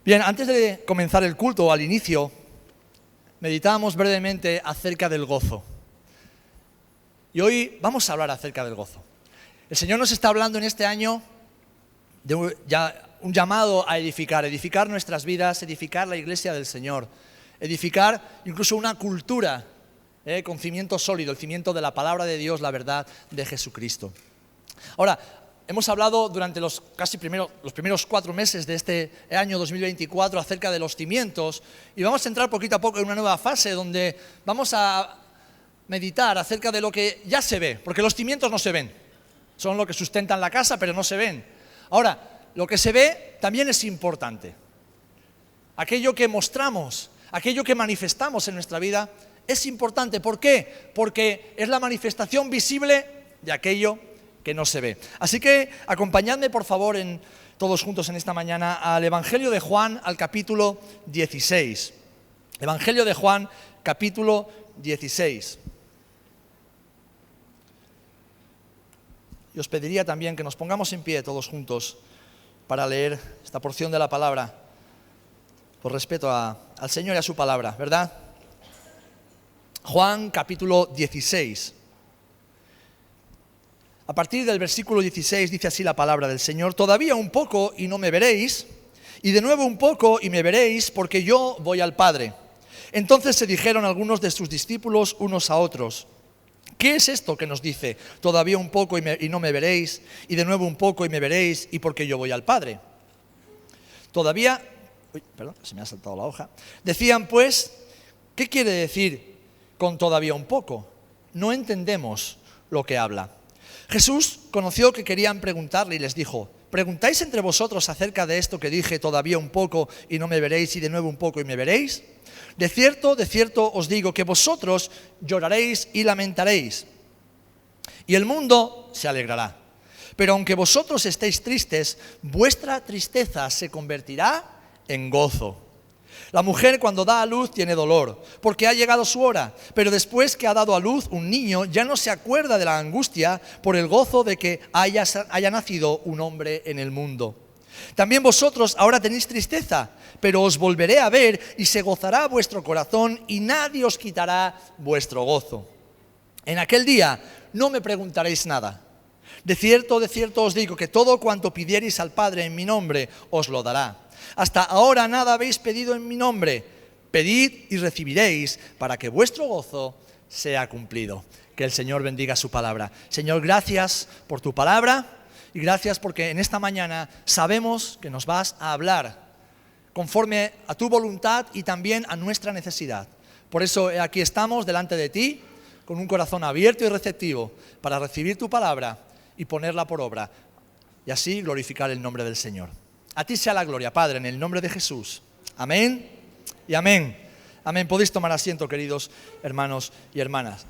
Bien, antes de comenzar el culto, al inicio, meditábamos brevemente acerca del gozo. Y hoy vamos a hablar acerca del gozo. El Señor nos está hablando en este año de un llamado a edificar nuestras vidas, edificar la iglesia del Señor, edificar incluso una cultura con cimiento sólido, el cimiento de la palabra de Dios, la verdad de Jesucristo. Ahora, hemos hablado durante los primeros 4 meses de este año 2024 acerca de los cimientos y vamos a entrar poquito a poco en una nueva fase donde vamos a meditar acerca de lo que ya se ve, porque los cimientos no se ven, son lo que sustentan la casa, pero no se ven. Ahora, lo que se ve también es importante. Aquello que mostramos, aquello que manifestamos en nuestra vida es importante. ¿Por qué? Porque es la manifestación visible de aquello que no se ve. Así que acompañadme por favor todos juntos en esta mañana al Evangelio de Juan, al capítulo 16. Evangelio de Juan, capítulo 16. Y os pediría también que nos pongamos en pie todos juntos para leer esta porción de la palabra, por respeto al Señor y a su palabra, ¿verdad? Juan, capítulo 16. A partir del versículo 16 dice así la palabra del Señor: todavía un poco y no me veréis, y de nuevo un poco y me veréis, porque yo voy al Padre. Entonces se dijeron algunos de sus discípulos unos a otros: ¿qué es esto que nos dice? Todavía un poco y no me veréis, y de nuevo un poco y me veréis, y porque yo voy al Padre. Se me ha saltado la hoja. Decían pues: ¿qué quiere decir con todavía un poco? No entendemos lo que habla. Jesús conoció que querían preguntarle y les dijo: ¿preguntáis entre vosotros acerca de esto que dije, todavía un poco y no me veréis, y de nuevo un poco y me veréis? De cierto os digo que vosotros lloraréis y lamentaréis, y el mundo se alegrará. Pero aunque vosotros estéis tristes, vuestra tristeza se convertirá en gozo. La mujer cuando da a luz tiene dolor, porque ha llegado su hora, pero después que ha dado a luz un niño, ya no se acuerda de la angustia por el gozo de que haya nacido un hombre en el mundo. También vosotros ahora tenéis tristeza, pero os volveré a ver y se gozará vuestro corazón y nadie os quitará vuestro gozo. En aquel día no me preguntaréis nada. De cierto os digo que todo cuanto pidiereis al Padre en mi nombre os lo dará. Hasta ahora nada habéis pedido en mi nombre. Pedid y recibiréis para que vuestro gozo sea cumplido. Que el Señor bendiga su palabra. Señor, gracias por tu palabra y gracias porque en esta mañana sabemos que nos vas a hablar conforme a tu voluntad y también a nuestra necesidad. Por eso aquí estamos delante de ti con un corazón abierto y receptivo para recibir tu palabra y ponerla por obra y así glorificar el nombre del Señor. A ti sea la gloria, Padre, en el nombre de Jesús. Amén y amén. Amén. Podéis tomar asiento, queridos hermanos y hermanas.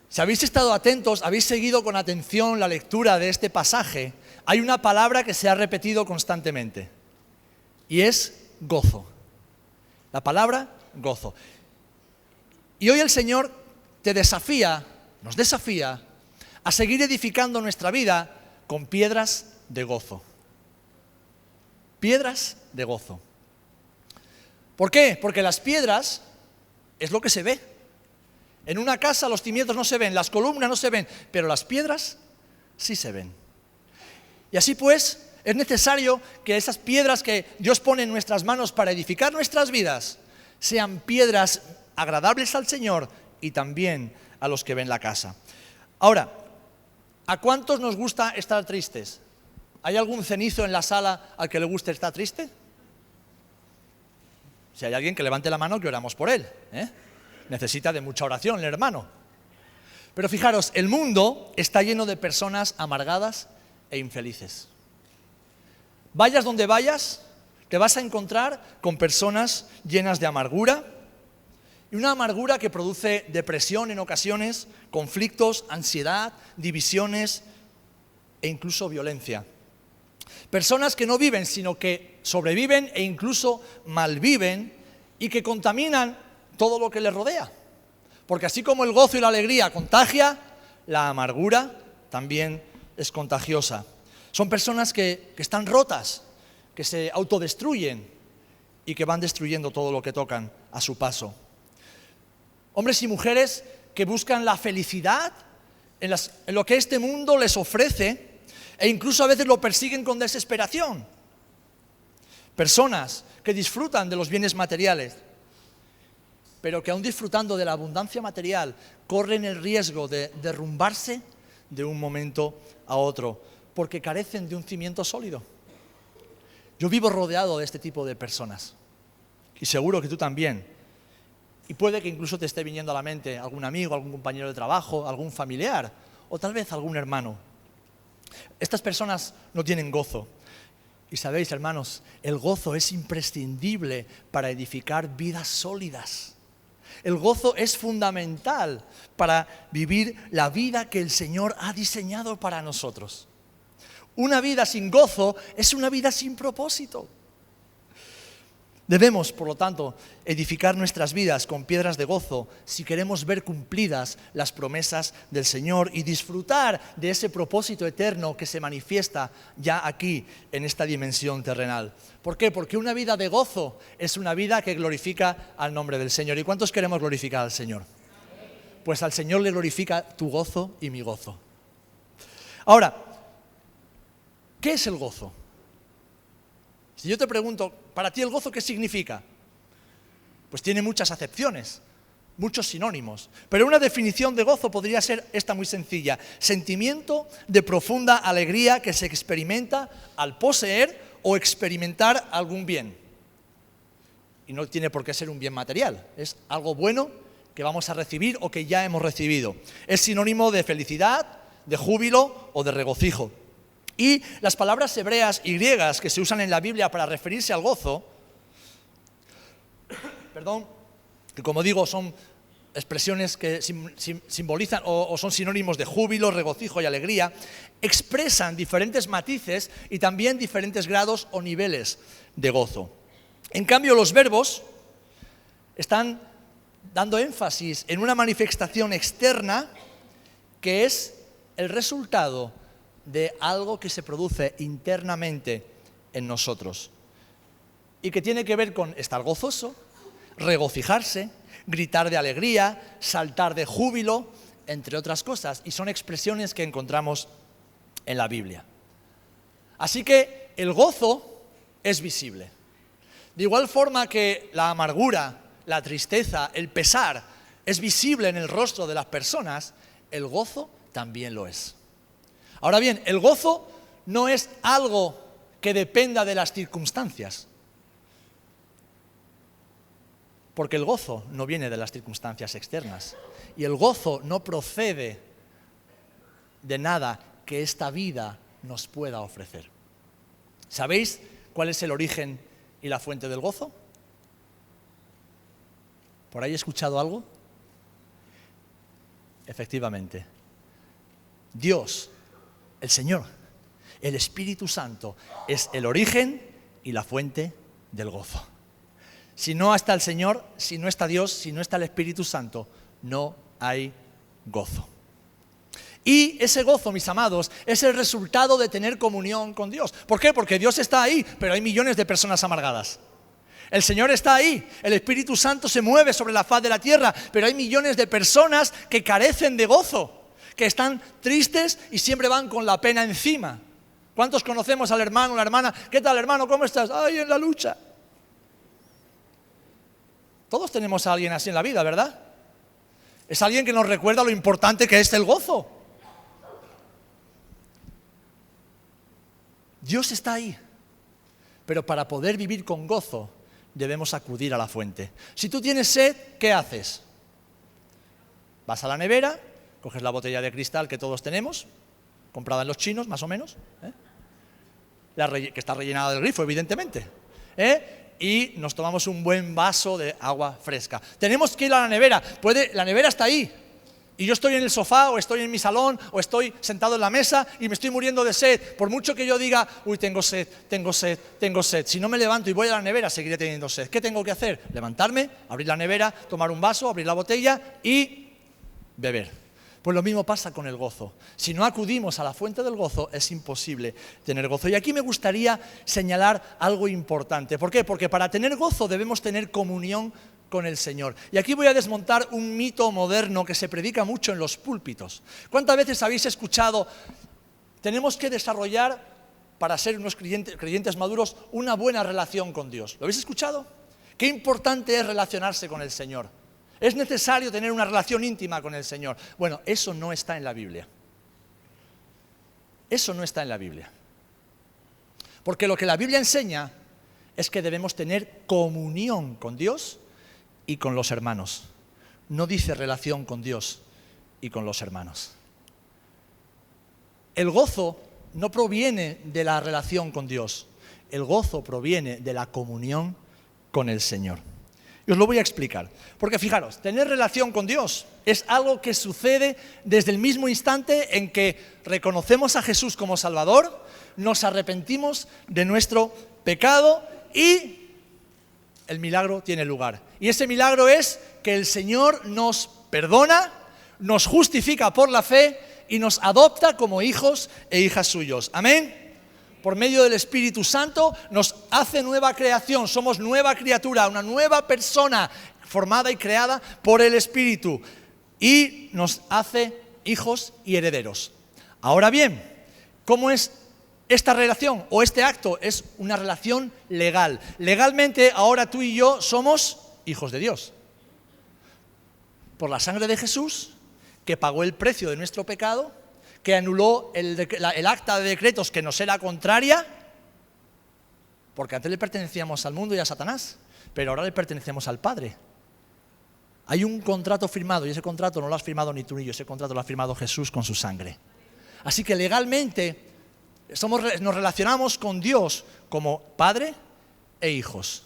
Si habéis estado atentos, habéis seguido con atención la lectura de este pasaje, hay una palabra que se ha repetido constantemente y es gozo. La palabra gozo. Y hoy el Señor nos desafía a seguir edificando nuestra vida con piedras de gozo. Piedras de gozo. ¿Por qué? Porque las piedras es lo que se ve. En una casa los cimientos no se ven, las columnas no se ven, pero las piedras sí se ven. Y así pues, es necesario que esas piedras que Dios pone en nuestras manos para edificar nuestras vidas sean piedras agradables al Señor y también a los que ven la casa. Ahora, ¿a cuántos nos gusta estar tristes? ¿Hay algún cenizo en la sala al que le guste estar triste? Si hay alguien, que levante la mano, que oramos por él. Necesita de mucha oración el hermano. Pero fijaros, el mundo está lleno de personas amargadas e infelices. Vayas donde vayas, te vas a encontrar con personas llenas de amargura, y una amargura que produce depresión en ocasiones, conflictos, ansiedad, divisiones e incluso violencia. Personas que no viven, sino que sobreviven e incluso malviven y que contaminan todo lo que les rodea. Porque así como el gozo y la alegría contagia, la amargura también es contagiosa. Son personas que están rotas, que se autodestruyen, y que van destruyendo todo lo que tocan a su paso. Hombres y mujeres que buscan la felicidad en lo que este mundo les ofrece e incluso a veces lo persiguen con desesperación. Personas que disfrutan de los bienes materiales, pero que aún disfrutando de la abundancia material corren el riesgo de derrumbarse de un momento a otro, porque carecen de un cimiento sólido. Yo vivo rodeado de este tipo de personas, y seguro que tú también. Y puede que incluso te esté viniendo a la mente algún amigo, algún compañero de trabajo, algún familiar, o tal vez algún hermano. Estas personas no tienen gozo. Y sabéis, hermanos, el gozo es imprescindible para edificar vidas sólidas. El gozo es fundamental para vivir la vida que el Señor ha diseñado para nosotros. Una vida sin gozo es una vida sin propósito. Debemos, por lo tanto, edificar nuestras vidas con piedras de gozo si queremos ver cumplidas las promesas del Señor y disfrutar de ese propósito eterno que se manifiesta ya aquí, en esta dimensión terrenal. ¿Por qué? Porque una vida de gozo es una vida que glorifica al nombre del Señor. ¿Y cuántos queremos glorificar al Señor? Pues al Señor le glorifica tu gozo y mi gozo. Ahora, ¿qué es el gozo? Si yo te pregunto, ¿para ti el gozo qué significa? Pues tiene muchas acepciones, muchos sinónimos. Pero una definición de gozo podría ser esta muy sencilla: sentimiento de profunda alegría que se experimenta al poseer o experimentar algún bien. Y no tiene por qué ser un bien material, es algo bueno que vamos a recibir o que ya hemos recibido. Es sinónimo de felicidad, de júbilo o de regocijo. Y las palabras hebreas y griegas que se usan en la Biblia para referirse al gozo, que como digo son expresiones que simbolizan o son sinónimos de júbilo, regocijo y alegría, expresan diferentes matices y también diferentes grados o niveles de gozo. En cambio, los verbos están dando énfasis en una manifestación externa que es el resultado de algo que se produce internamente en nosotros y que tiene que ver con estar gozoso, regocijarse, gritar de alegría, saltar de júbilo, entre otras cosas, y son expresiones que encontramos en la Biblia. Así que el gozo es visible. De igual forma que la amargura, la tristeza, el pesar es visible en el rostro de las personas, el gozo también lo es. Ahora bien, el gozo no es algo que dependa de las circunstancias, porque el gozo no viene de las circunstancias externas y el gozo no procede de nada que esta vida nos pueda ofrecer. ¿Sabéis cuál es el origen y la fuente del gozo? ¿Por ahí he escuchado algo? Efectivamente, Dios, el Señor, el Espíritu Santo, es el origen y la fuente del gozo. Si no está el Señor, si no está Dios, si no está el Espíritu Santo, no hay gozo. Y ese gozo, mis amados, es el resultado de tener comunión con Dios. ¿Por qué? Porque Dios está ahí, pero hay millones de personas amargadas. El Señor está ahí, el Espíritu Santo se mueve sobre la faz de la tierra, pero hay millones de personas que carecen de gozo, que están tristes y siempre van con la pena encima. ¿Cuántos conocemos al hermano o la hermana? ¿Qué tal, hermano? ¿Cómo estás? ¡Ay, en la lucha! Todos tenemos a alguien así en la vida, ¿verdad? Es alguien que nos recuerda lo importante que es el gozo. Dios está ahí, pero para poder vivir con gozo debemos acudir a la fuente. Si tú tienes sed, ¿qué haces? Vas a la nevera, coges la botella de cristal que todos tenemos, comprada en los chinos, más o menos, que está rellenada del grifo, evidentemente, y nos tomamos un buen vaso de agua fresca. Tenemos que ir a la nevera, la nevera está ahí, y yo estoy en el sofá, o estoy en mi salón, o estoy sentado en la mesa, y me estoy muriendo de sed. Por mucho que yo diga, uy, tengo sed, si no me levanto y voy a la nevera, seguiré teniendo sed. ¿Qué tengo que hacer? Levantarme, abrir la nevera, tomar un vaso, abrir la botella y beber. Pues lo mismo pasa con el gozo. Si no acudimos a la fuente del gozo, es imposible tener gozo. Y aquí me gustaría señalar algo importante. ¿Por qué? Porque para tener gozo debemos tener comunión con el Señor. Y aquí voy a desmontar un mito moderno que se predica mucho en los púlpitos. ¿Cuántas veces habéis escuchado, tenemos que desarrollar, para ser unos creyentes maduros, una buena relación con Dios? ¿Lo habéis escuchado? Qué importante es relacionarse con el Señor. Es necesario tener una relación íntima con el Señor. Bueno, eso no está en la Biblia. Eso no está en la Biblia. Porque lo que la Biblia enseña es que debemos tener comunión con Dios y con los hermanos. No dice relación con Dios y con los hermanos. El gozo no proviene de la relación con Dios. El gozo proviene de la comunión con el Señor. Y os lo voy a explicar. Porque fijaros, tener relación con Dios es algo que sucede desde el mismo instante en que reconocemos a Jesús como Salvador, nos arrepentimos de nuestro pecado y el milagro tiene lugar. Y ese milagro es que el Señor nos perdona, nos justifica por la fe y nos adopta como hijos e hijas suyos. Amén. Por medio del Espíritu Santo nos hace nueva creación, somos nueva criatura, una nueva persona formada y creada por el Espíritu y nos hace hijos y herederos. Ahora bien, ¿cómo es esta relación o este acto? Es una relación legal. Legalmente ahora tú y yo somos hijos de Dios. Por la sangre de Jesús, que pagó el precio de nuestro pecado, que anuló el acta de decretos que nos era contraria, porque antes le pertenecíamos al mundo y a Satanás, pero ahora le pertenecemos al Padre. Hay un contrato firmado y ese contrato no lo has firmado ni tú ni yo, ese contrato lo ha firmado Jesús con su sangre. Así que legalmente nos relacionamos con Dios como Padre e hijos.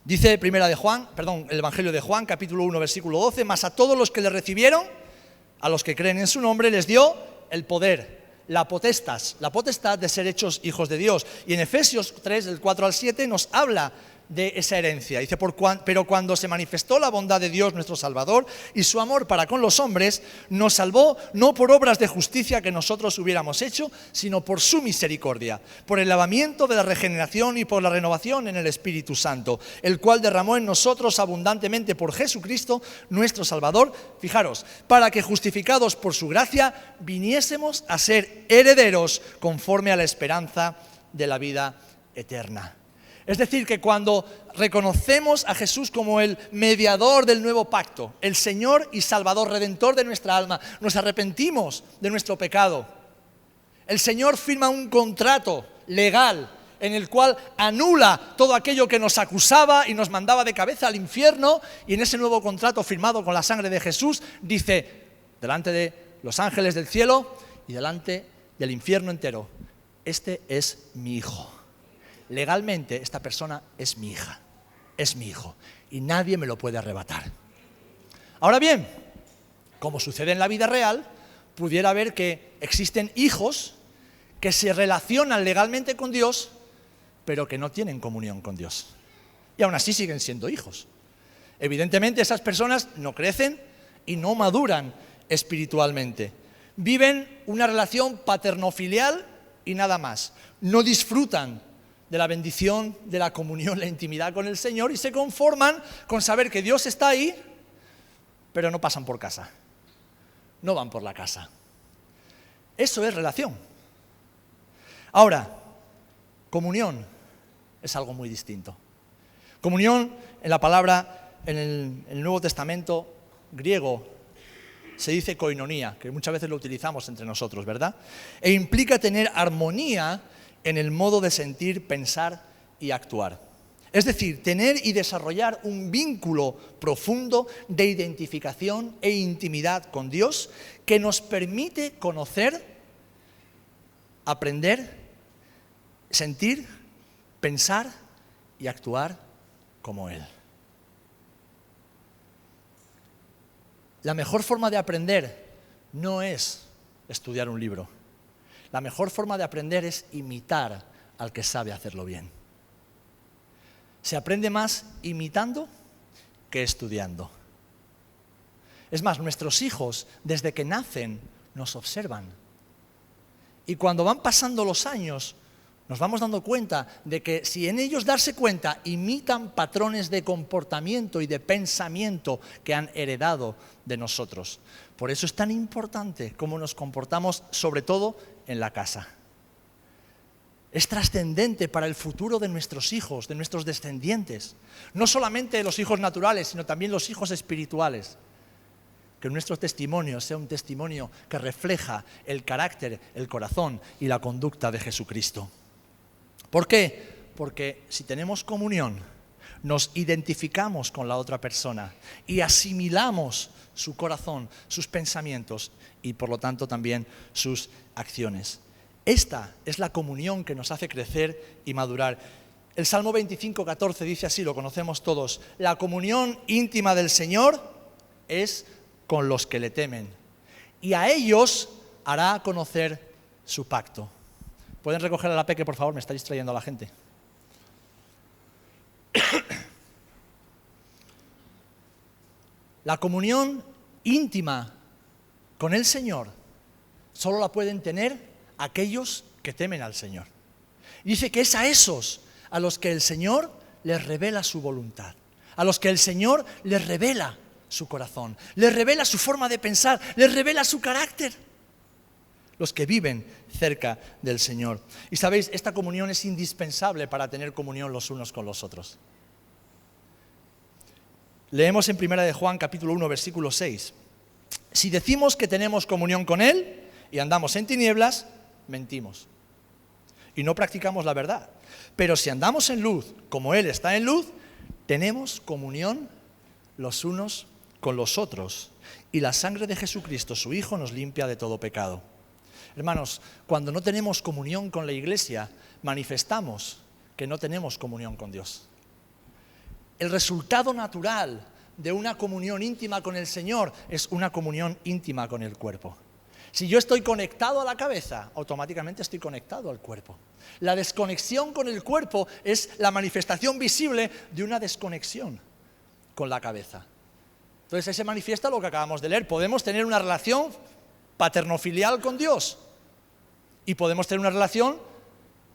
Dice el Evangelio de Juan, capítulo 1, versículo 12, mas a todos los que le recibieron, a los que creen en su nombre, les dio el poder, la potestad de ser hechos hijos de Dios. Y en Efesios 3, del 4 al 7, nos habla de esa herencia. Dice, pero cuando se manifestó la bondad de Dios nuestro Salvador y su amor para con los hombres, nos salvó no por obras de justicia que nosotros hubiéramos hecho, sino por su misericordia, por el lavamiento de la regeneración y por la renovación en el Espíritu Santo, el cual derramó en nosotros abundantemente por Jesucristo nuestro Salvador, fijaros, para que justificados por su gracia viniésemos a ser herederos conforme a la esperanza de la vida eterna. Es decir, que cuando reconocemos a Jesús como el mediador del nuevo pacto, el Señor y Salvador, Redentor de nuestra alma, nos arrepentimos de nuestro pecado. El Señor firma un contrato legal en el cual anula todo aquello que nos acusaba y nos mandaba de cabeza al infierno, y en ese nuevo contrato firmado con la sangre de Jesús dice, delante de los ángeles del cielo y delante del infierno entero, este es mi hijo. Legalmente esta persona es mi hija, es mi hijo, y nadie me lo puede arrebatar. Ahora bien, como sucede en la vida real, pudiera haber que existen hijos que se relacionan legalmente con Dios, pero que no tienen comunión con Dios. Y aún así siguen siendo hijos. Evidentemente esas personas no crecen y no maduran espiritualmente. Viven una relación paternofilial y nada más. No disfrutan de la bendición, de la comunión, la intimidad con el Señor y se conforman con saber que Dios está ahí, pero no pasan por casa, no van por la casa. Eso es relación. Ahora, comunión es algo muy distinto. Comunión, en la palabra, en el Nuevo Testamento griego, se dice koinonía, que muchas veces lo utilizamos entre nosotros, ¿verdad? E implica tener armonía en el modo de sentir, pensar y actuar. Es decir, tener y desarrollar un vínculo profundo de identificación e intimidad con Dios que nos permite conocer, aprender, sentir, pensar y actuar como Él. La mejor forma de aprender no es estudiar un libro. La mejor forma de aprender es imitar al que sabe hacerlo bien. Se aprende más imitando que estudiando. Es más, nuestros hijos, desde que nacen, nos observan. Y cuando van pasando los años, nos vamos dando cuenta de que si en ellos darse cuenta imitan patrones de comportamiento y de pensamiento que han heredado de nosotros. Por eso es tan importante cómo nos comportamos, sobre todo en la casa. Es trascendente para el futuro de nuestros hijos, de nuestros descendientes. No solamente los hijos naturales, sino también los hijos espirituales. Que nuestro testimonio sea un testimonio que refleja el carácter, el corazón y la conducta de Jesucristo. ¿Por qué? Porque si tenemos comunión, nos identificamos con la otra persona y asimilamos su corazón, sus pensamientos y por lo tanto también sus acciones. Esta es la comunión que nos hace crecer y madurar. El Salmo 25:14 dice así, lo conocemos todos: la comunión íntima del Señor es con los que le temen, y a ellos hará conocer su pacto. ¿Pueden recoger a la peque, por favor? Me está distrayendo a la gente. La comunión íntima con el Señor solo la pueden tener aquellos que temen al Señor. Dice que es a esos a los que el Señor les revela su voluntad, a los que el Señor les revela su corazón, les revela su forma de pensar, les revela su carácter. Los que viven cerca del Señor. Y sabéis, esta comunión es indispensable para tener comunión los unos con los otros. Leemos en 1 de Juan capítulo 1 versículo 6. Si decimos que tenemos comunión con Él y andamos en tinieblas, mentimos y no practicamos la verdad. Pero si andamos en luz, como Él está en luz, tenemos comunión los unos con los otros. Y la sangre de Jesucristo, su Hijo, nos limpia de todo pecado. Hermanos, cuando no tenemos comunión con la iglesia, manifestamos que no tenemos comunión con Dios. El resultado natural de una comunión íntima con el Señor es una comunión íntima con el cuerpo. Si yo estoy conectado a la cabeza, automáticamente estoy conectado al cuerpo. La desconexión con el cuerpo es la manifestación visible de una desconexión con la cabeza. Entonces ahí se manifiesta lo que acabamos de leer. Podemos tener una relación paternofilial con Dios y podemos tener una relación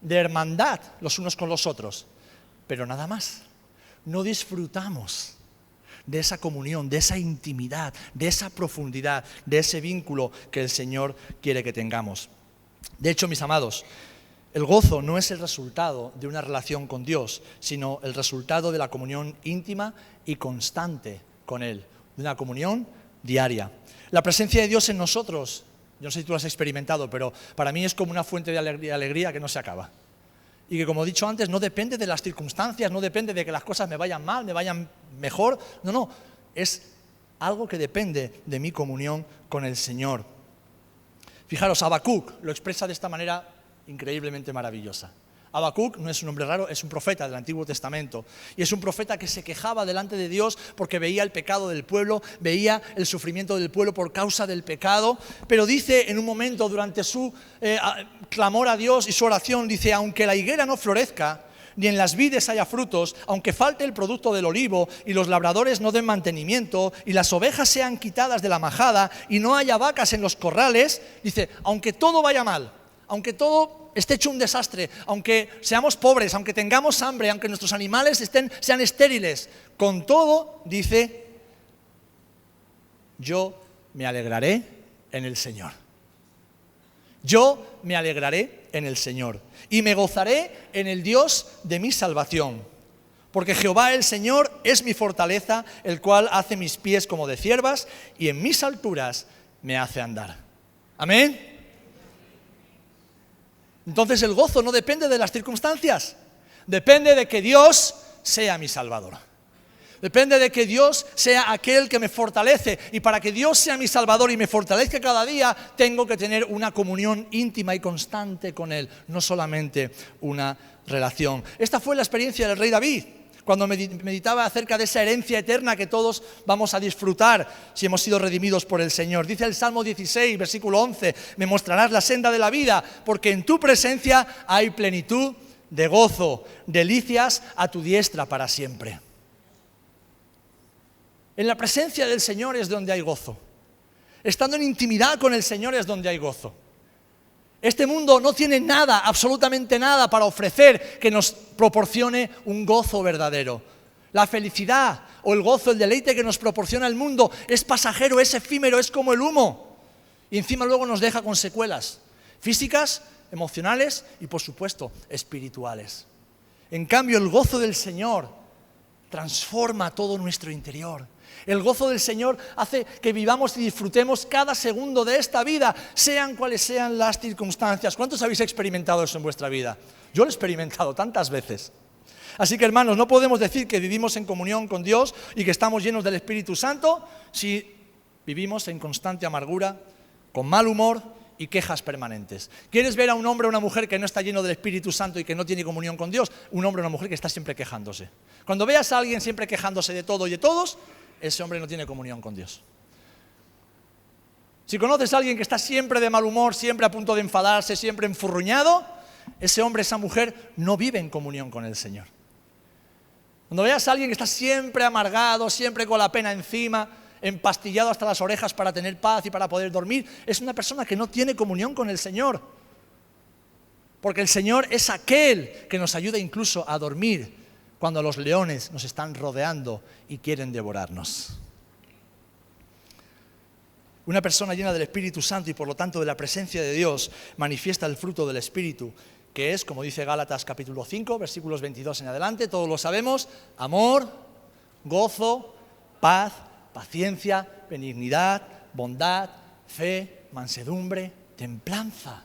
de hermandad los unos con los otros, pero nada más. No disfrutamos de esa comunión, de esa intimidad, de esa profundidad, de ese vínculo que el Señor quiere que tengamos. De hecho, mis amados, el gozo no es el resultado de una relación con Dios, sino el resultado de la comunión íntima y constante con Él, de una comunión diaria. La presencia de Dios en nosotros, yo no sé si tú lo has experimentado, pero para mí es como una fuente de alegría que no se acaba. Y que, como he dicho antes, no depende de las circunstancias, no depende de que las cosas me vayan mal, me vayan mejor. No, es algo que depende de mi comunión con el Señor. Fijaros, Habacuc lo expresa de esta manera increíblemente maravillosa. Habacuc no es un nombre raro, es un profeta del Antiguo Testamento. Y es un profeta que se quejaba delante de Dios porque veía el pecado del pueblo, veía el sufrimiento del pueblo por causa del pecado. Pero dice en un momento durante su clamor a Dios y su oración, dice: aunque la higuera no florezca, ni en las vides haya frutos, aunque falte el producto del olivo y los labradores no den mantenimiento y las ovejas sean quitadas de la majada y no haya vacas en los corrales, dice, aunque todo vaya mal, aunque todo esté hecho un desastre, aunque seamos pobres, aunque tengamos hambre, aunque nuestros animales sean estériles, con todo, dice, yo me alegraré en el Señor. Yo me alegraré en el Señor y me gozaré en el Dios de mi salvación. Porque Jehová el Señor es mi fortaleza, el cual hace mis pies como de ciervas y en mis alturas me hace andar. Amén. Entonces el gozo no depende de las circunstancias, depende de que Dios sea mi Salvador. Depende de que Dios sea aquel que me fortalece. Y para que Dios sea mi Salvador y me fortalezca cada día, tengo que tener una comunión íntima y constante con Él, no solamente una relación. Esta fue la experiencia del rey David, cuando meditaba acerca de esa herencia eterna que todos vamos a disfrutar si hemos sido redimidos por el Señor. Dice el Salmo 16, versículo 11, me mostrarás la senda de la vida, porque en tu presencia hay plenitud de gozo, delicias a tu diestra para siempre. En la presencia del Señor es donde hay gozo. Estando en intimidad con el Señor es donde hay gozo. Este mundo no tiene nada, absolutamente nada para ofrecer que nos proporcione un gozo verdadero. La felicidad o el gozo, el deleite que nos proporciona el mundo es pasajero, es efímero, es como el humo. Y encima luego nos deja con secuelas físicas, emocionales y por supuesto espirituales. En cambio, el gozo del Señor transforma todo nuestro interior. El gozo del Señor hace que vivamos y disfrutemos cada segundo de esta vida, sean cuales sean las circunstancias. ¿Cuántos habéis experimentado eso en vuestra vida? Yo lo he experimentado tantas veces. Así que, hermanos, no podemos decir que vivimos en comunión con Dios y que estamos llenos del Espíritu Santo si vivimos en constante amargura, con mal humor y quejas permanentes. ¿Quieres ver a un hombre o una mujer que no está lleno del Espíritu Santo y que no tiene comunión con Dios? Un hombre o una mujer que está siempre quejándose. Cuando veas a alguien siempre quejándose de todo y de todos, ese hombre no tiene comunión con Dios. Si conoces a alguien que está siempre de mal humor, siempre a punto de enfadarse, siempre enfurruñado, ese hombre, esa mujer no vive en comunión con el Señor. Cuando veas a alguien que está siempre amargado, siempre con la pena encima, empastillado hasta las orejas para tener paz y para poder dormir, es una persona que no tiene comunión con el Señor. Porque el Señor es aquel que nos ayuda incluso a dormir cuando los leones nos están rodeando y quieren devorarnos. Una persona llena del Espíritu Santo y por lo tanto de la presencia de Dios manifiesta el fruto del Espíritu, que es, como dice Gálatas capítulo 5, versículos 22 en adelante, todos lo sabemos: amor, gozo, paz, paciencia, benignidad, bondad, fe, mansedumbre, templanza.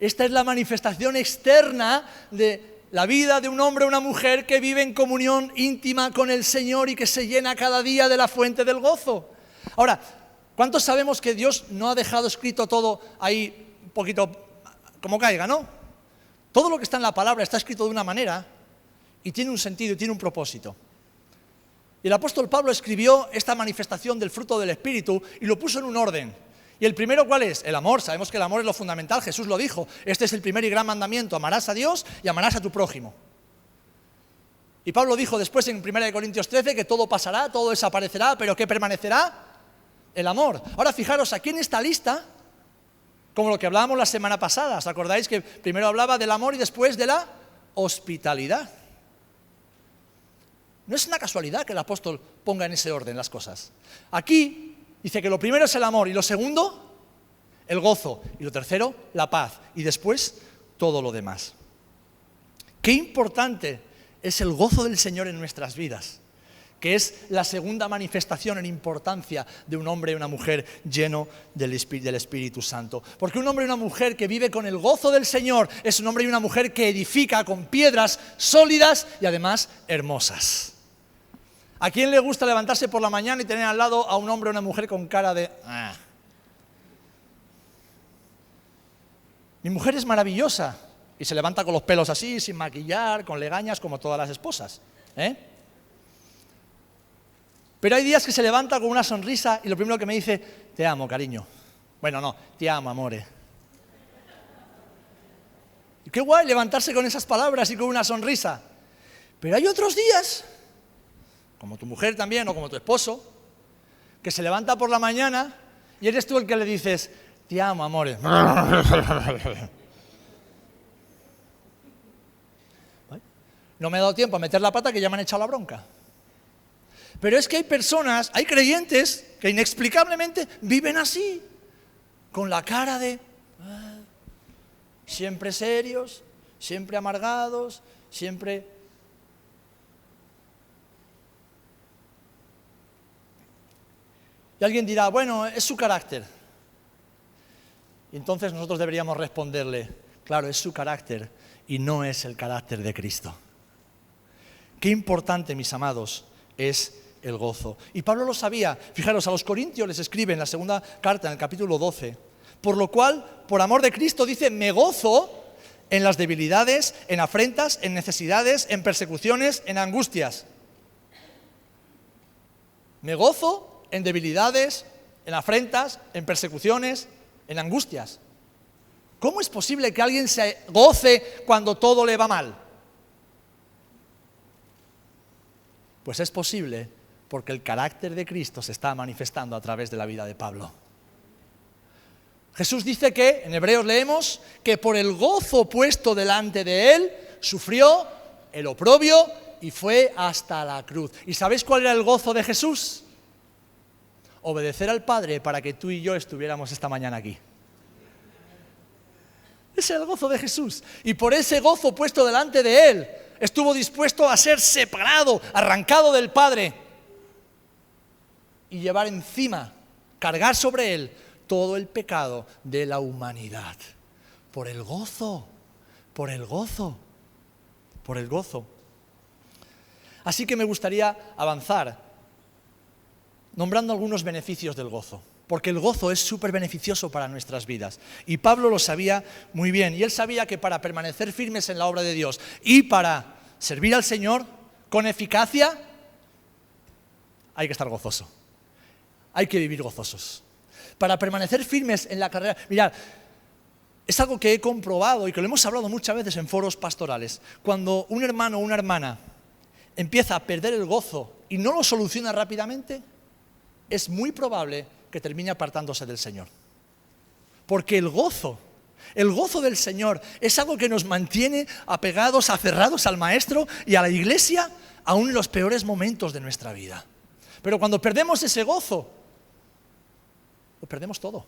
Esta es la manifestación externa de la vida de un hombre o una mujer que vive en comunión íntima con el Señor y que se llena cada día de la fuente del gozo. Ahora, ¿cuántos sabemos que Dios no ha dejado escrito todo ahí un poquito como caiga, no? Todo lo que está en la palabra está escrito de una manera y tiene un sentido y tiene un propósito. Y el apóstol Pablo escribió esta manifestación del fruto del Espíritu y lo puso en un orden. ¿Y el primero cuál es? El amor. Sabemos que el amor es lo fundamental, Jesús lo dijo. Este es el primer y gran mandamiento: amarás a Dios y amarás a tu prójimo. Y Pablo dijo después en 1 Corintios 13 que todo pasará, todo desaparecerá, pero ¿qué permanecerá? El amor. Ahora fijaros, aquí en esta lista, como lo que hablábamos la semana pasada, ¿os acordáis que primero hablaba del amor y después de la hospitalidad? No es una casualidad que el apóstol ponga en ese orden las cosas. Aquí dice que lo primero es el amor y lo segundo, el gozo, y lo tercero, la paz, y después todo lo demás. Qué importante es el gozo del Señor en nuestras vidas, que es la segunda manifestación en importancia de un hombre y una mujer lleno del Espíritu Santo. Porque un hombre y una mujer que vive con el gozo del Señor es un hombre y una mujer que edifica con piedras sólidas y además hermosas. ¿A quién le gusta levantarse por la mañana y tener al lado a un hombre o una mujer con cara de... Mi mujer es maravillosa y se levanta con los pelos así, sin maquillar, con legañas, como todas las esposas, Pero hay días que se levanta con una sonrisa y lo primero que me dice: te amo, cariño. Bueno, no, te amo, amore. Y qué guay levantarse con esas palabras y con una sonrisa. Pero hay otros días, como tu mujer también o como tu esposo, que se levanta por la mañana y eres tú el que le dices: te amo, amore. No me he dado tiempo a meter la pata que ya me han echado la bronca. Pero es que hay personas, hay creyentes que inexplicablemente viven así, con la cara de siempre serios, siempre amargados, siempre... Y alguien dirá: bueno, es su carácter. Y entonces nosotros deberíamos responderle: claro, es su carácter y no es el carácter de Cristo. Qué importante, mis amados, es el gozo. Y Pablo lo sabía. Fijaros, a los Corintios les escribe en la segunda carta, en el capítulo 12, por lo cual, por amor de Cristo, dice: me gozo en las debilidades, en afrentas, en necesidades, en persecuciones, en angustias. Me gozo en debilidades, en afrentas, en persecuciones, en angustias. ¿Cómo es posible que alguien se goce cuando todo le va mal? Pues es posible Porque el carácter de Cristo se está manifestando a través de la vida de Pablo. Jesús dice que, en Hebreos leemos, que por el gozo puesto delante de él, sufrió el oprobio y fue hasta la cruz. ¿Y sabéis cuál era el gozo de Jesús? Obedecer al Padre para que tú y yo estuviéramos esta mañana aquí. Ese es el gozo de Jesús. Y por ese gozo puesto delante de él, estuvo dispuesto a ser separado, arrancado del Padre y llevar encima, cargar sobre él todo el pecado de la humanidad. Por el gozo, por el gozo, por el gozo. Así que me gustaría avanzar nombrando algunos beneficios del gozo, porque el gozo es súper beneficioso para nuestras vidas. Y Pablo lo sabía muy bien, y él sabía que para permanecer firmes en la obra de Dios y para servir al Señor con eficacia, hay que estar gozoso, hay que vivir gozosos. Para permanecer firmes en la carrera, mirad, es algo que he comprobado y que lo hemos hablado muchas veces en foros pastorales. Cuando un hermano o una hermana empieza a perder el gozo y no lo soluciona rápidamente, es muy probable que termine apartándose del Señor. Porque el gozo del Señor es algo que nos mantiene apegados, aferrados al Maestro y a la Iglesia, aún en los peores momentos de nuestra vida. Pero cuando perdemos ese gozo, lo perdemos todo.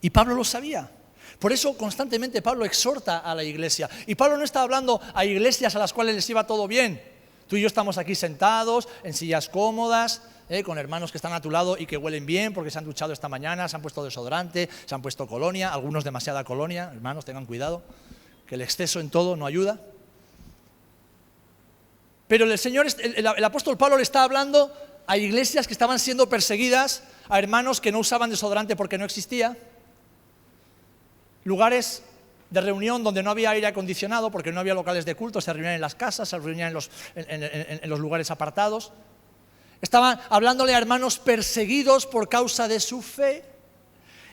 Y Pablo lo sabía. Por eso constantemente Pablo exhorta a la iglesia. Y Pablo no está hablando a iglesias a las cuales les iba todo bien. Tú y yo estamos aquí sentados, en sillas cómodas, con hermanos que están a tu lado y que huelen bien porque se han duchado esta mañana, se han puesto desodorante, se han puesto colonia, algunos demasiada colonia. Hermanos, tengan cuidado, que el exceso en todo no ayuda. Pero el apóstol Pablo le está hablando a iglesias que estaban siendo perseguidas, a hermanos que no usaban desodorante porque no existía, lugares de reunión donde no había aire acondicionado porque no había locales de culto, se reunían en las casas, se reunían en los lugares apartados. Estaban hablándole a hermanos perseguidos por causa de su fe.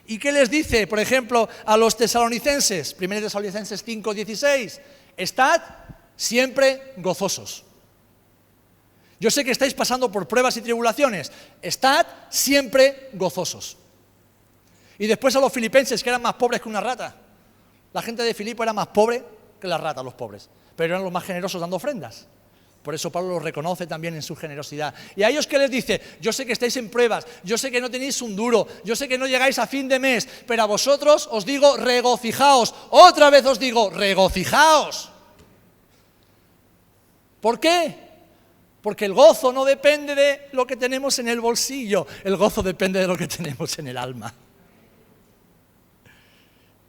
¿Y qué les dice, por ejemplo, a los tesalonicenses? 1 Tesalonicenses 5:16, estad siempre gozosos. Yo sé que estáis pasando por pruebas y tribulaciones, estad siempre gozosos. Y después a los filipenses, que eran más pobres que una rata. La gente de Filipo era más pobre que las ratas, los pobres, pero eran los más generosos dando ofrendas. Por eso Pablo los reconoce también en su generosidad. Y a ellos, ¿qué les dice? Yo sé que estáis en pruebas, yo sé que no tenéis un duro, yo sé que no llegáis a fin de mes, pero a vosotros os digo regocijaos. Otra vez os digo regocijaos. ¿Por qué? Porque el gozo no depende de lo que tenemos en el bolsillo, el gozo depende de lo que tenemos en el alma.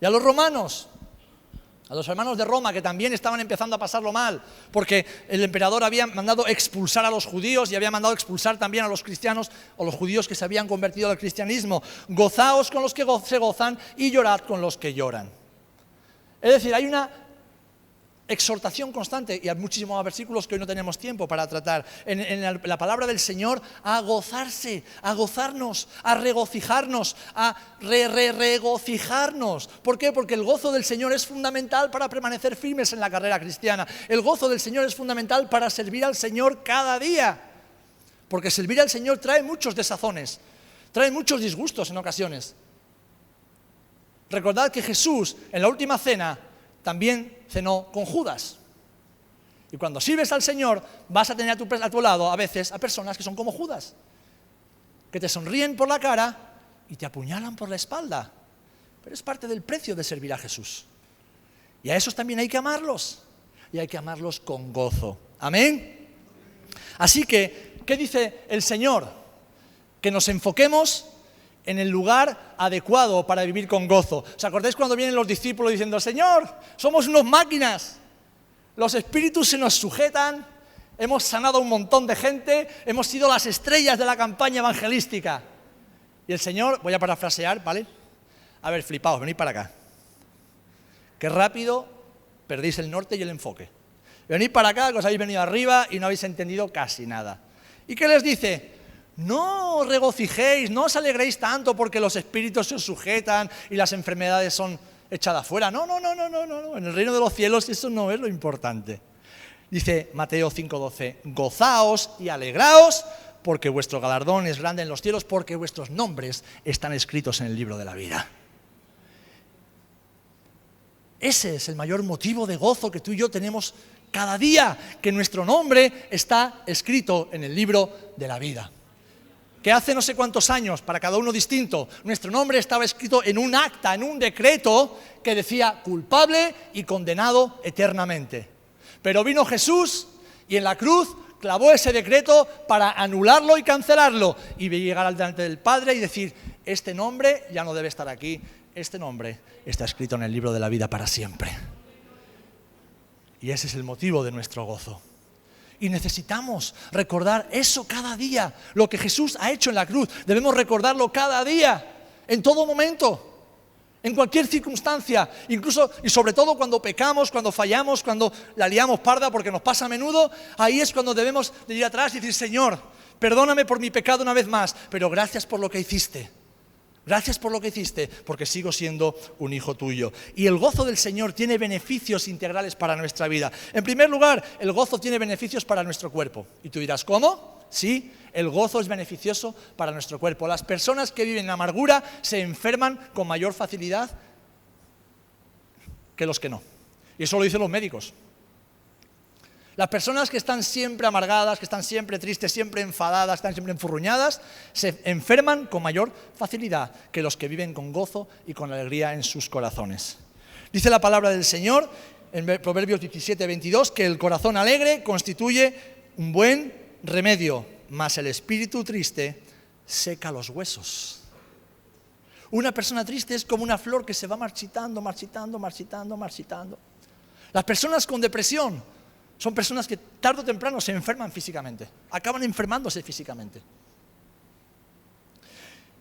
Y a los romanos, a los hermanos de Roma, que también estaban empezando a pasarlo mal, porque el emperador había mandado expulsar a los judíos y había mandado expulsar también a los cristianos o los judíos que se habían convertido al cristianismo. Gozaos con los que se gozan y llorad con los que lloran. Es decir, hay una exhortación constante, y hay muchísimos más versículos que hoy no tenemos tiempo para tratar, en la palabra del Señor, a gozarse, a gozarnos, a regocijarnos, a regocijarnos. ¿Por qué? Porque el gozo del Señor es fundamental para permanecer firmes en la carrera cristiana. El gozo del Señor es fundamental para servir al Señor cada día. Porque servir al Señor trae muchos desazones, trae muchos disgustos en ocasiones. Recordad que Jesús, en la última cena, también cenó con Judas. Y cuando sirves al Señor, vas a tener a tu lado a veces a personas que son como Judas, que te sonríen por la cara y te apuñalan por la espalda. Pero es parte del precio de servir a Jesús. Y a esos también hay que amarlos. Y hay que amarlos con gozo. Amén. Así que, ¿qué dice el Señor? Que nos enfoquemos en el lugar adecuado para vivir con gozo. ¿Os acordáis cuando vienen los discípulos diciendo, Señor, somos unos máquinas, los espíritus se nos sujetan, hemos sanado a un montón de gente, hemos sido las estrellas de la campaña evangelística? Y el Señor, voy a parafrasear, ¿vale? A ver, flipaos, venid para acá. Qué rápido perdéis el norte y el enfoque. Venid para acá, que os habéis venido arriba y no habéis entendido casi nada. ¿Y qué les dice? No regocijéis, no os alegréis tanto porque los espíritus se os sujetan y las enfermedades son echadas fuera. No. En el reino de los cielos eso no es lo importante. Dice Mateo 5:12, gozaos y alegraos, porque vuestro galardón es grande en los cielos, porque vuestros nombres están escritos en el libro de la vida. Ese es el mayor motivo de gozo que tú y yo tenemos cada día, que nuestro nombre está escrito en el libro de la vida. Que hace no sé cuántos años, para cada uno distinto, nuestro nombre estaba escrito en un acta, en un decreto que decía culpable y condenado eternamente. Pero vino Jesús y en la cruz clavó ese decreto para anularlo y cancelarlo y llegar al delante del Padre y decir, este nombre ya no debe estar aquí, este nombre está escrito en el libro de la vida para siempre. Y ese es el motivo de nuestro gozo. Y necesitamos recordar eso cada día, lo que Jesús ha hecho en la cruz. Debemos recordarlo cada día, en todo momento, en cualquier circunstancia, incluso y sobre todo cuando pecamos, cuando fallamos, cuando la liamos parda, porque nos pasa a menudo. Ahí es cuando debemos de ir atrás y decir, Señor, perdóname por mi pecado una vez más, pero gracias por lo que hiciste. Gracias por lo que hiciste, porque sigo siendo un hijo tuyo. Y el gozo del Señor tiene beneficios integrales para nuestra vida. En primer lugar, el gozo tiene beneficios para nuestro cuerpo. Y tú dirás, ¿cómo? Sí, el gozo es beneficioso para nuestro cuerpo. Las personas que viven en amargura se enferman con mayor facilidad que los que no. Y eso lo dicen los médicos. Las personas que están siempre amargadas, que están siempre tristes, siempre enfadadas, están siempre enfurruñadas, se enferman con mayor facilidad que los que viven con gozo y con alegría en sus corazones. Dice la palabra del Señor en Proverbios 17:22 que el corazón alegre constituye un buen remedio, mas el espíritu triste seca los huesos. Una persona triste es como una flor que se va marchitando, marchitando, marchitando, marchitando. Las personas con depresión son personas que tarde o temprano se enferman físicamente, acaban enfermándose físicamente.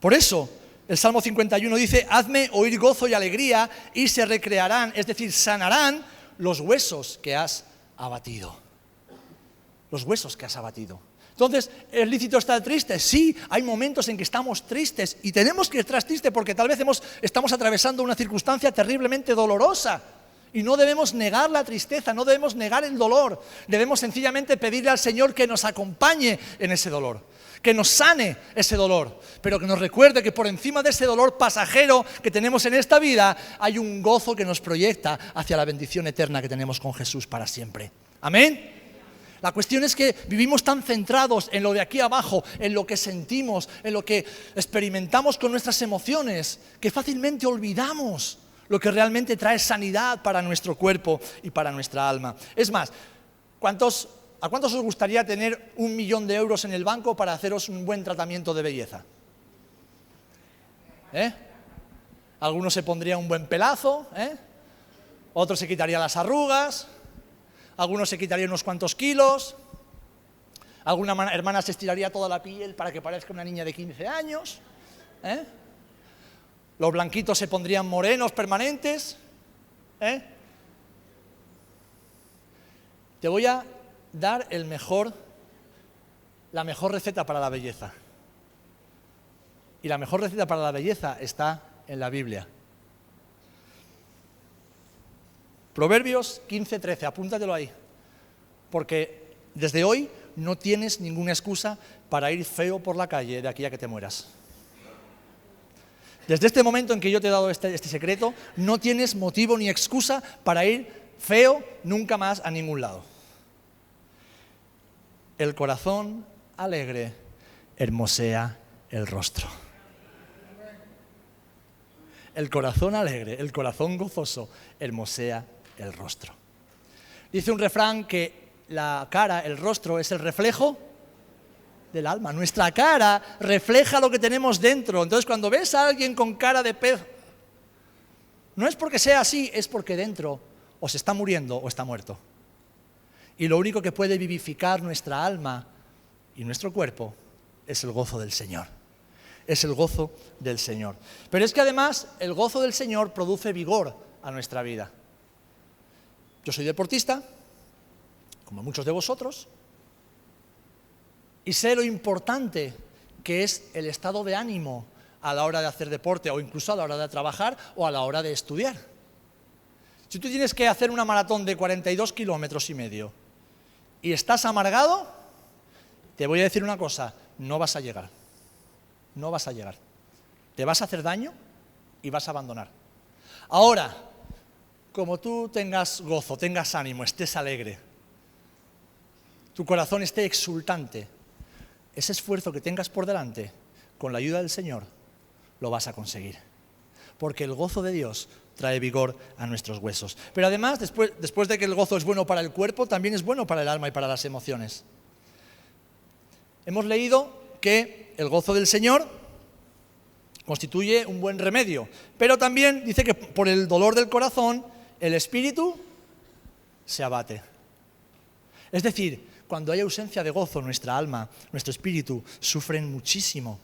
Por eso, el Salmo 51 dice, hazme oír gozo y alegría y se recrearán, es decir, sanarán los huesos que has abatido. Los huesos que has abatido. Entonces, ¿es lícito estar triste? Sí, hay momentos en que estamos tristes y tenemos que estar tristes porque tal vez estamos atravesando una circunstancia terriblemente dolorosa. Y no debemos negar la tristeza, no debemos negar el dolor. Debemos sencillamente pedirle al Señor que nos acompañe en ese dolor, que nos sane ese dolor, pero que nos recuerde que por encima de ese dolor pasajero que tenemos en esta vida, hay un gozo que nos proyecta hacia la bendición eterna que tenemos con Jesús para siempre. ¿Amén? La cuestión es que vivimos tan centrados en lo de aquí abajo, en lo que sentimos, en lo que experimentamos con nuestras emociones, que fácilmente olvidamos lo que realmente trae sanidad para nuestro cuerpo y para nuestra alma. Es más, ¿a cuántos os gustaría tener 1 millón de euros en el banco para haceros un buen tratamiento de belleza? Algunos se pondrían un buen pelazo, otros se quitarían las arrugas, algunos se quitarían unos cuantos kilos, alguna hermana se estiraría toda la piel para que parezca una niña de 15 años, Los blanquitos se pondrían morenos permanentes. Te voy a dar la mejor receta para la belleza. Y la mejor receta para la belleza está en la Biblia. Proverbios 15:13, apúntatelo ahí. Porque desde hoy no tienes ninguna excusa para ir feo por la calle de aquí a que te mueras. Desde este momento en que yo te he dado este secreto, no tienes motivo ni excusa para ir feo nunca más a ningún lado. El corazón alegre hermosea el rostro. El corazón alegre, el corazón gozoso, hermosea el rostro. Dice un refrán que la cara, el rostro, es el reflejo del alma. Nuestra cara refleja lo que tenemos dentro. Entonces, cuando ves a alguien con cara de pez, no es porque sea así, es porque dentro o se está muriendo o está muerto. Y lo único que puede vivificar nuestra alma y nuestro cuerpo es el gozo del Señor. Es el gozo del Señor. Pero es que además el gozo del Señor produce vigor a nuestra vida. Yo soy deportista, como muchos de vosotros, y sé lo importante que es el estado de ánimo a la hora de hacer deporte o incluso a la hora de trabajar o a la hora de estudiar. Si tú tienes que hacer una maratón de 42,5 kilómetros y estás amargado, te voy a decir una cosa, no vas a llegar. No vas a llegar. Te vas a hacer daño y vas a abandonar. Ahora, como tú tengas gozo, tengas ánimo, estés alegre, tu corazón esté exultante, ese esfuerzo que tengas por delante, con la ayuda del Señor, lo vas a conseguir. Porque el gozo de Dios trae vigor a nuestros huesos. Pero además, después de que el gozo es bueno para el cuerpo, también es bueno para el alma y para las emociones. Hemos leído que el gozo del Señor constituye un buen remedio, pero también dice que por el dolor del corazón, el espíritu se abate. Es decir, cuando hay ausencia de gozo, nuestra alma, nuestro espíritu sufren muchísimo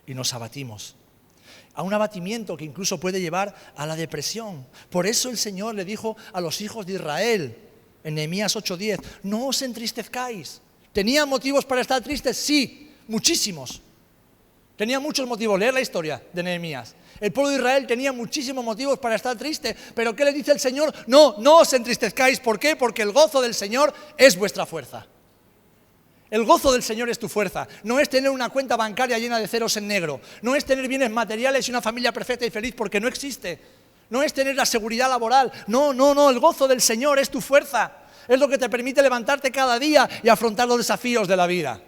y nos abatimos. A un abatimiento que incluso puede llevar a la depresión. Por eso el Señor le dijo a los hijos de Israel en Nehemías 8:10, no os entristezcáis. ¿Tenían motivos para estar tristes? Sí, muchísimos. Tenía muchos motivos. Leer la historia de Nehemías. El pueblo de Israel tenía muchísimos motivos para estar triste. Pero ¿qué le dice el Señor? No os entristezcáis. ¿Por qué? Porque el gozo del Señor es vuestra fuerza. El gozo del Señor es tu fuerza. No es tener una cuenta bancaria llena de ceros en negro. No es tener bienes materiales y una familia perfecta y feliz, porque no existe. No es tener la seguridad laboral. No. El gozo del Señor es tu fuerza. Es lo que te permite levantarte cada día y afrontar los desafíos de la vida.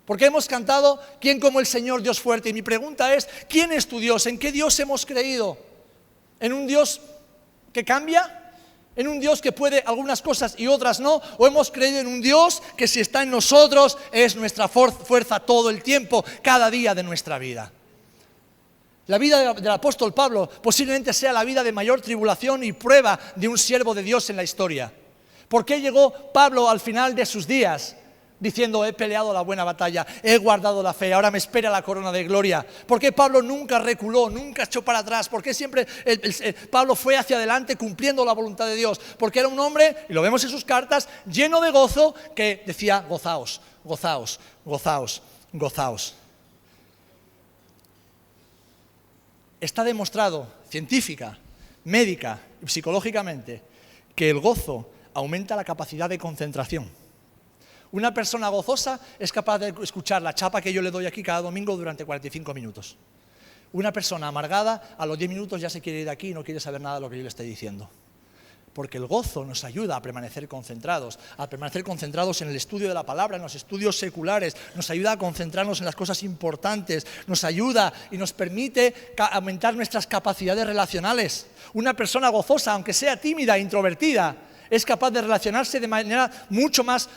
Porque hemos cantado, ¿quién como el Señor, Dios fuerte? Y mi pregunta es, ¿quién es tu Dios? ¿En qué Dios hemos creído? ¿En un Dios que cambia? ¿En un Dios que puede algunas cosas y otras no? ¿O hemos creído en un Dios que si está en nosotros es nuestra fuerza todo el tiempo, cada día de nuestra vida? La vida del apóstol Pablo posiblemente sea la vida de mayor tribulación y prueba de un siervo de Dios en la historia. ¿Por qué llegó Pablo al final de sus días diciendo, he peleado la buena batalla, he guardado la fe, ahora me espera la corona de gloria? ¿Por qué Pablo nunca reculó, nunca echó para atrás? ¿Por qué siempre Pablo fue hacia adelante cumpliendo la voluntad de Dios? Porque era un hombre, y lo vemos en sus cartas, lleno de gozo, que decía, gozaos, gozaos, gozaos, gozaos. Está demostrado, científica, médica y psicológicamente, que el gozo aumenta la capacidad de concentración. Una persona gozosa es capaz de escuchar la chapa que yo le doy aquí cada domingo durante 45 minutos. Una persona amargada a los 10 minutos ya se quiere ir de aquí y no quiere saber nada de lo que yo le estoy diciendo. Porque el gozo nos ayuda a permanecer concentrados en el estudio de la palabra, en los estudios seculares, nos ayuda a concentrarnos en las cosas importantes, nos ayuda y nos permite aumentar nuestras capacidades relacionales. Una persona gozosa, aunque sea tímida e introvertida, es capaz de relacionarse de manera mucho más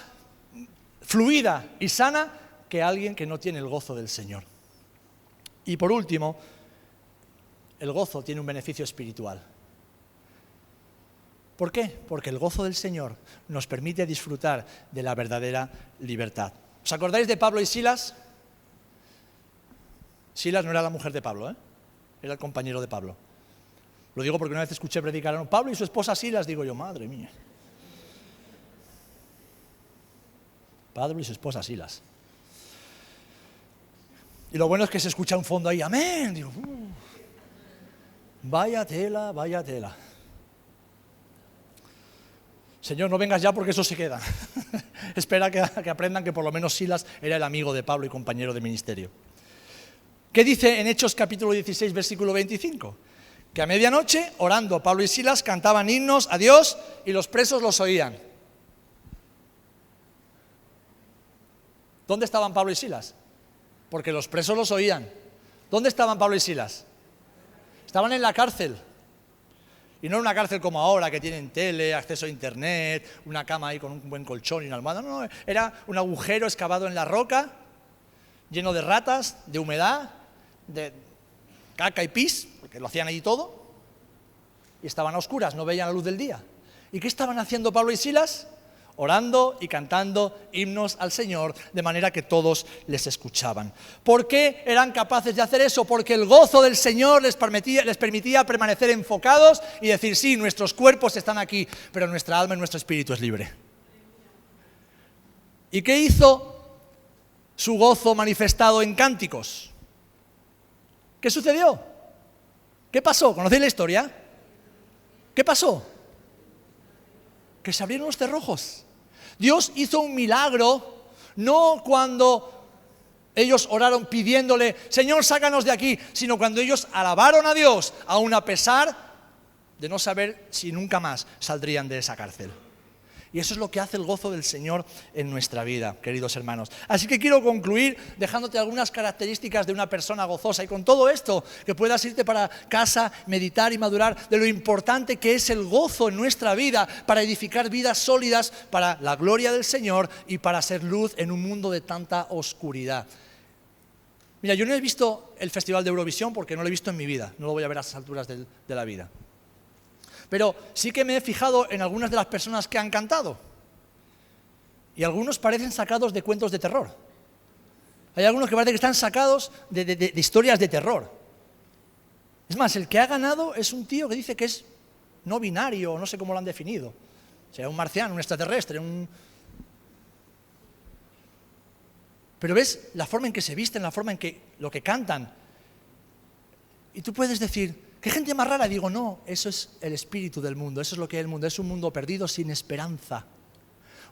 fluida y sana que alguien que no tiene el gozo del Señor. Y por último, el gozo tiene un beneficio espiritual. ¿Por qué? Porque el gozo del Señor nos permite disfrutar de la verdadera libertad. ¿Os acordáis de Pablo y Silas? Silas no era la mujer de Pablo, era el compañero de Pablo. Lo digo porque una vez escuché predicar a Pablo y su esposa Silas, digo yo, madre mía. Pablo y su esposa Silas. Y lo bueno es que se escucha un fondo ahí, amén. Digo, vaya tela, vaya tela. Señor, no vengas ya porque eso se queda. Espera que aprendan que por lo menos Silas era el amigo de Pablo y compañero de ministerio. ¿Qué dice en Hechos capítulo 16, versículo 25? Que a medianoche, orando, Pablo y Silas cantaban himnos a Dios y los presos los oían. ¿Dónde estaban Pablo y Silas? Porque los presos los oían. ¿Dónde estaban Pablo y Silas? Estaban en la cárcel. Y no en una cárcel como ahora, que tienen tele, acceso a internet, una cama ahí con un buen colchón y una almohada. No, era un agujero excavado en la roca, lleno de ratas, de humedad, de caca y pis, porque lo hacían allí todo. Y estaban a oscuras, no veían la luz del día. ¿Y qué estaban haciendo Pablo y Silas? Orando y cantando himnos al Señor, de manera que todos les escuchaban. ¿Por qué eran capaces de hacer eso? Porque el gozo del Señor les permitía permanecer enfocados y decir, sí, nuestros cuerpos están aquí, pero nuestra alma y nuestro espíritu es libre. ¿Y qué hizo su gozo manifestado en cánticos? ¿Qué sucedió? ¿Qué pasó? ¿Conocéis la historia? ¿Qué pasó? Que se abrieron los cerrojos. Dios hizo un milagro, no cuando ellos oraron pidiéndole, Señor, sácanos de aquí, sino cuando ellos alabaron a Dios, aun a pesar de no saber si nunca más saldrían de esa cárcel. Y eso es lo que hace el gozo del Señor en nuestra vida, queridos hermanos. Así que quiero concluir dejándote algunas características de una persona gozosa. Y con todo esto, que puedas irte para casa, meditar y madurar de lo importante que es el gozo en nuestra vida para edificar vidas sólidas para la gloria del Señor y para ser luz en un mundo de tanta oscuridad. Mira, yo no he visto el Festival de Eurovisión porque no lo he visto en mi vida. No lo voy a ver a esas alturas de la vida. Pero sí que me he fijado en algunas de las personas que han cantado. Y algunos parecen sacados de cuentos de terror. Hay algunos que parece que están sacados de historias de terror. Es más, el que ha ganado es un tío que dice que es no binario, no sé cómo lo han definido. O sea, un marciano, un extraterrestre, Pero ves la forma en que se visten, la forma en que lo que cantan. Y tú puedes decir, ¿qué gente más rara? Digo, no, eso es el espíritu del mundo, eso es lo que es el mundo, es un mundo perdido sin esperanza.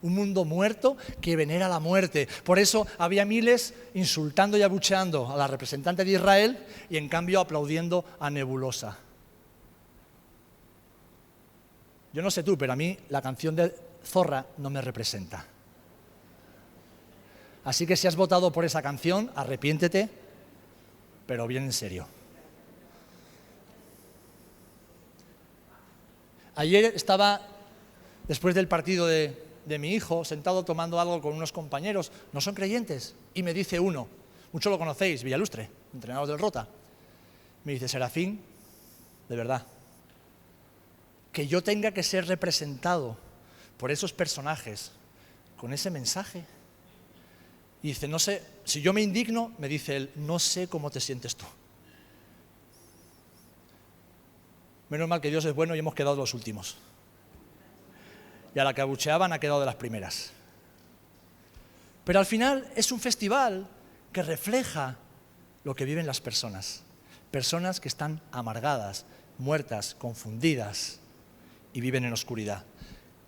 Un mundo muerto que venera la muerte. Por eso había miles insultando y abucheando a la representante de Israel y en cambio aplaudiendo a Nebulosa. Yo no sé tú, pero a mí la canción de Zorra no me representa. Así que si has votado por esa canción, arrepiéntete, pero bien en serio. Ayer estaba, después del partido de mi hijo, sentado tomando algo con unos compañeros, no son creyentes, y me dice uno, muchos lo conocéis, Villalustre, entrenador del Rota, me dice, Serafín, de verdad, que yo tenga que ser representado por esos personajes con ese mensaje. Y dice, no sé, si yo me indigno, me dice él, no sé cómo te sientes tú. Menos mal que Dios es bueno y hemos quedado los últimos. Y a la que abucheaban ha quedado de las primeras. Pero al final es un festival que refleja lo que viven las personas. Personas que están amargadas, muertas, confundidas y viven en oscuridad.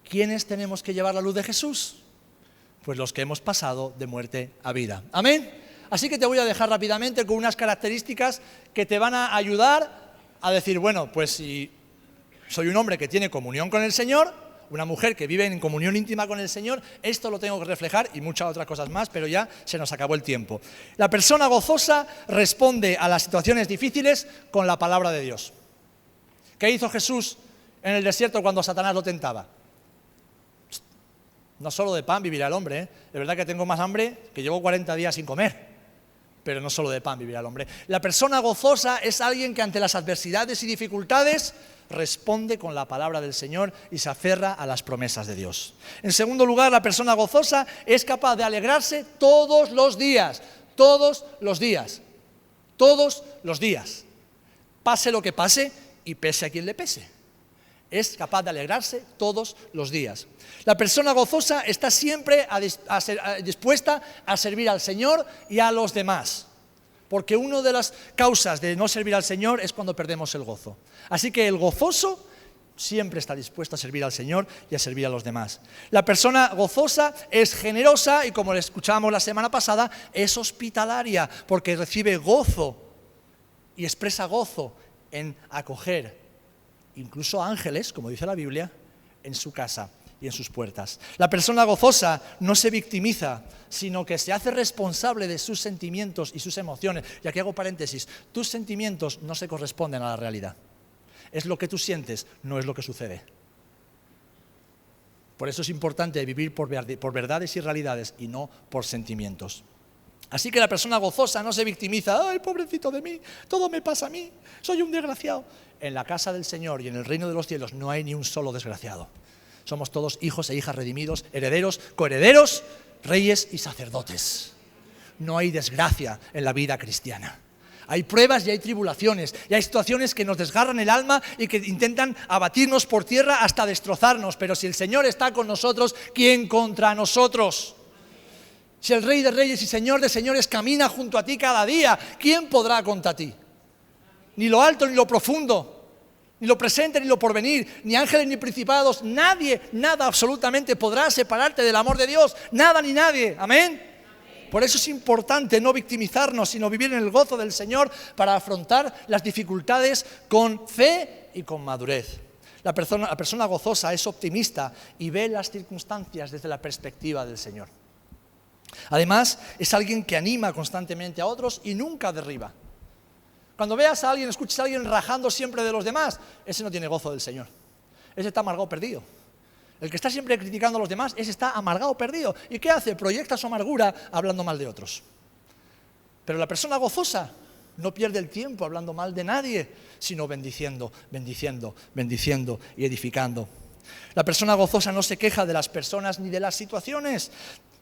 ¿Quiénes tenemos que llevar la luz de Jesús? Pues los que hemos pasado de muerte a vida. ¿Amén? Así que te voy a dejar rápidamente con unas características que te van a ayudar a decir, bueno, pues si soy un hombre que tiene comunión con el Señor, una mujer que vive en comunión íntima con el Señor, esto lo tengo que reflejar y muchas otras cosas más, pero ya se nos acabó el tiempo. La persona gozosa responde a las situaciones difíciles con la palabra de Dios. ¿Qué hizo Jesús en el desierto cuando Satanás lo tentaba? No solo de pan vivirá el hombre, ¿eh? De verdad que tengo más hambre que llevo 40 días sin comer. Pero no solo de pan vivirá el hombre. La persona gozosa es alguien que ante las adversidades y dificultades responde con la palabra del Señor y se aferra a las promesas de Dios. En segundo lugar, la persona gozosa es capaz de alegrarse todos los días. Todos los días. Todos los días. Pase lo que pase y pese a quien le pese. Es capaz de alegrarse todos los días. La persona gozosa está siempre dispuesta a servir al Señor y a los demás. Porque una de las causas de no servir al Señor es cuando perdemos el gozo. Así que el gozoso siempre está dispuesto a servir al Señor y a servir a los demás. La persona gozosa es generosa y, como le escuchábamos la semana pasada, es hospitalaria porque recibe gozo y expresa gozo en acoger incluso ángeles, como dice la Biblia, en su casa y en sus puertas. La persona gozosa no se victimiza, sino que se hace responsable de sus sentimientos y sus emociones. Y aquí hago paréntesis, tus sentimientos no se corresponden a la realidad. Es lo que tú sientes, no es lo que sucede. Por eso es importante vivir por verdades y realidades y no por sentimientos. Así que la persona gozosa no se victimiza, ¡ay, pobrecito de mí! Todo me pasa a mí, soy un desgraciado. En la casa del Señor y en el reino de los cielos no hay ni un solo desgraciado. Somos todos hijos e hijas redimidos, herederos, coherederos, reyes y sacerdotes. No hay desgracia en la vida cristiana. Hay pruebas y hay tribulaciones, y hay situaciones que nos desgarran el alma y que intentan abatirnos por tierra hasta destrozarnos. Pero si el Señor está con nosotros, ¿quién contra nosotros? Si el Rey de Reyes y Señor de Señores camina junto a ti cada día, ¿quién podrá contra ti? Ni lo alto ni lo profundo, ni lo presente, ni lo porvenir, ni ángeles, ni principados, nadie, nada absolutamente podrá separarte del amor de Dios, nada ni nadie, amén. Por eso es importante no victimizarnos, sino vivir en el gozo del Señor para afrontar las dificultades con fe y con madurez. La persona gozosa es optimista y ve las circunstancias desde la perspectiva del Señor. Además, es alguien que anima constantemente a otros y nunca derriba. Cuando veas a alguien, escuches a alguien rajando siempre de los demás, ese no tiene gozo del Señor. Ese está amargado, perdido. El que está siempre criticando a los demás, ese está amargado, perdido. ¿Y qué hace? Proyecta su amargura hablando mal de otros. Pero la persona gozosa no pierde el tiempo hablando mal de nadie, sino bendiciendo, bendiciendo, bendiciendo y edificando. La persona gozosa no se queja de las personas ni de las situaciones.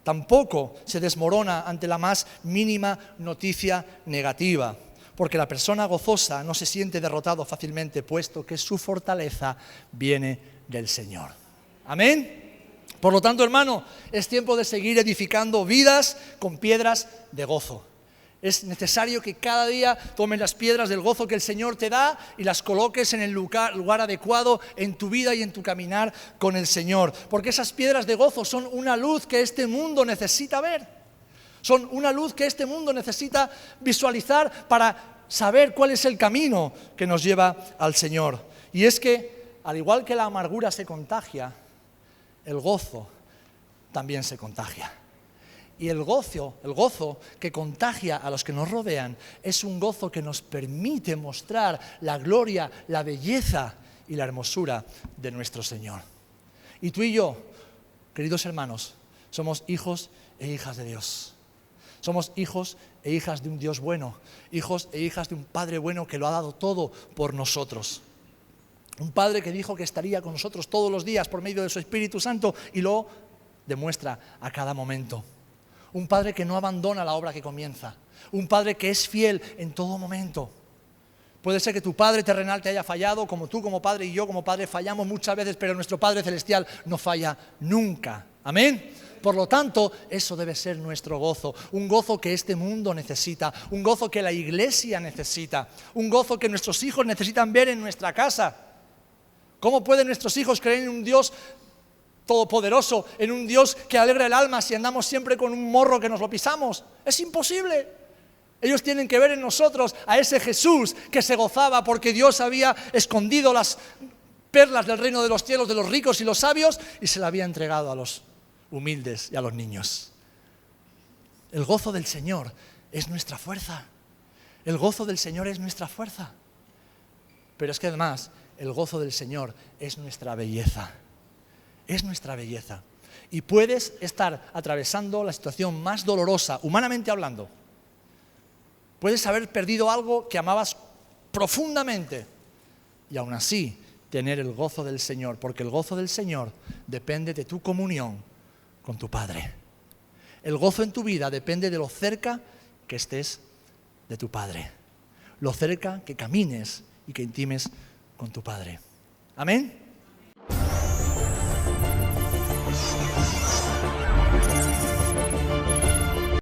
Tampoco se desmorona ante la más mínima noticia negativa. Porque la persona gozosa no se siente derrotado fácilmente, puesto que su fortaleza viene del Señor. Amén. Por lo tanto, hermano, es tiempo de seguir edificando vidas con piedras de gozo. Es necesario que cada día tomes las piedras del gozo que el Señor te da y las coloques en el lugar adecuado en tu vida y en tu caminar con el Señor. Porque esas piedras de gozo son una luz que este mundo necesita ver. Son una luz que este mundo necesita visualizar para saber cuál es el camino que nos lleva al Señor. Y es que, al igual que la amargura se contagia, el gozo también se contagia. Y el gozo que contagia a los que nos rodean es un gozo que nos permite mostrar la gloria, la belleza y la hermosura de nuestro Señor. Y tú y yo, queridos hermanos, somos hijos e hijas de Dios. Somos hijos e hijas de un Dios bueno, hijos e hijas de un Padre bueno que lo ha dado todo por nosotros. Un Padre que dijo que estaría con nosotros todos los días por medio de su Espíritu Santo y lo demuestra a cada momento. Un Padre que no abandona la obra que comienza. Un Padre que es fiel en todo momento. Puede ser que tu Padre terrenal te haya fallado, como tú como Padre y yo como Padre fallamos muchas veces, pero nuestro Padre celestial no falla nunca. Amén. Por lo tanto, eso debe ser nuestro gozo, un gozo que este mundo necesita, un gozo que la iglesia necesita, un gozo que nuestros hijos necesitan ver en nuestra casa. ¿Cómo pueden nuestros hijos creer en un Dios todopoderoso, en un Dios que alegra el alma si andamos siempre con un morro que nos lo pisamos? Es imposible. Ellos tienen que ver en nosotros a ese Jesús que se gozaba porque Dios había escondido las perlas del reino de los cielos de los ricos y los sabios y se la había entregado a los humildes y a los niños. El gozo del Señor es nuestra fuerza. El gozo del Señor es nuestra fuerza. Pero es que además el gozo del Señor es nuestra belleza. Es nuestra belleza. Y puedes estar atravesando la situación más dolorosa, humanamente hablando. Puedes haber perdido algo que amabas profundamente y aún así tener el gozo del Señor, porque el gozo del Señor depende de tu comunión con tu Padre. El gozo en tu vida depende de lo cerca que estés de tu Padre, lo cerca que camines y que intimes con tu Padre. Amén.